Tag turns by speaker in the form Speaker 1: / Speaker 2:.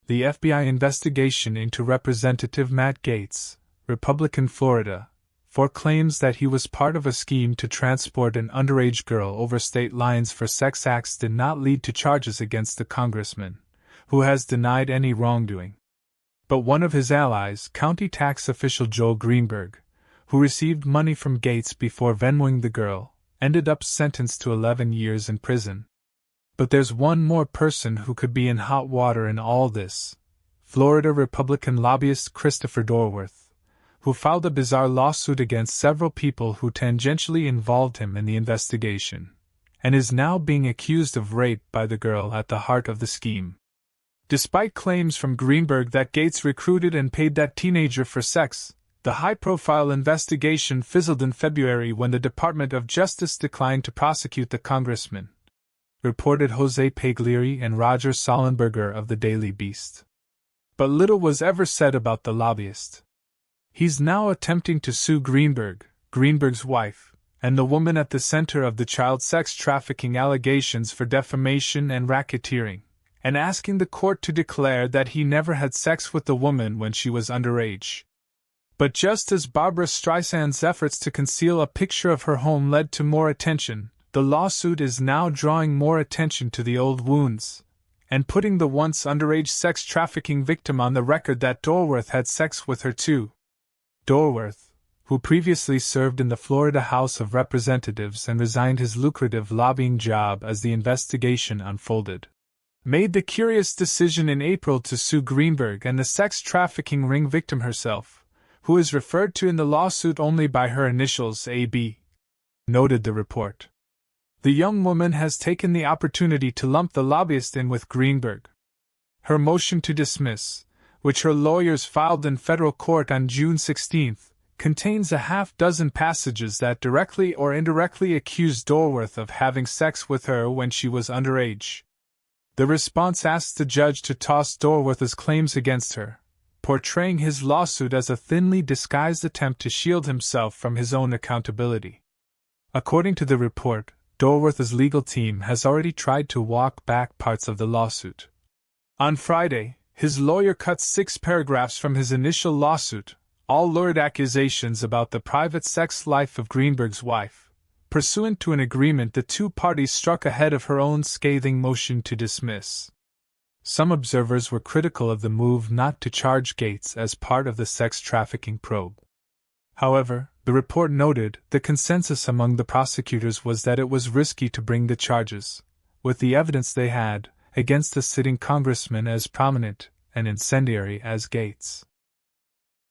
Speaker 1: The FBI investigation into Representative Matt Gaetz, Republican Florida, for claims that he was part of a scheme to transport an underage girl over state lines for sex acts did not lead to charges against the congressman, who has denied any wrongdoing. But one of his allies, county tax official Joel Greenberg, who received money from Gaetz before Venmoing the girl, ended up sentenced to 11 years in prison. But there's one more person who could be in hot water in all this: Florida Republican lobbyist Christopher Dorworth, who filed a bizarre lawsuit against several people who tangentially involved him in the investigation, and is now being accused of rape by the girl at the heart of the scheme. Despite claims from Greenberg that Gaetz recruited and paid that teenager for sex, the high-profile investigation fizzled in February when the Department of Justice declined to prosecute the congressman, reported Jose Pagliari and Roger Sollenberger of the Daily Beast. But little was ever said about the lobbyist. He's now attempting to sue Greenberg, Greenberg's wife, and the woman at the center of the child sex trafficking allegations for defamation and racketeering, and asking the court to declare that he never had sex with the woman when she was underage. But just as Barbra Streisand's efforts to conceal a picture of her home led to more attention, the lawsuit is now drawing more attention to the old wounds, and putting the once underage sex trafficking victim on the record that Dorworth had sex with her too. Dorworth, who previously served in the Florida House of Representatives and resigned his lucrative lobbying job as the investigation unfolded, made the curious decision in April to sue Greenberg and the sex trafficking ring victim herself, who is referred to in the lawsuit only by her initials AB, noted the report. The young woman has taken the opportunity to lump the lobbyist in with Greenberg. Her motion to dismiss, which her lawyers filed in federal court on June 16, contains a half-dozen passages that directly or indirectly accuse Dorworth of having sex with her when she was underage. The response asks the judge to toss Dorworth's claims against her, portraying his lawsuit as a thinly disguised attempt to shield himself from his own accountability. According to the report, Dorworth's legal team has already tried to walk back parts of the lawsuit. On Friday, his lawyer cut 6 paragraphs from his initial lawsuit, all lurid accusations about the private sex life of Greenberg's wife, pursuant to an agreement the two parties struck ahead of her own scathing motion to dismiss. Some observers were critical of the move not to charge Gaetz as part of the sex trafficking probe. However, the report noted the consensus among the prosecutors was that it was risky to bring the charges, with the evidence they had, against a sitting congressman as prominent and incendiary as Gaetz.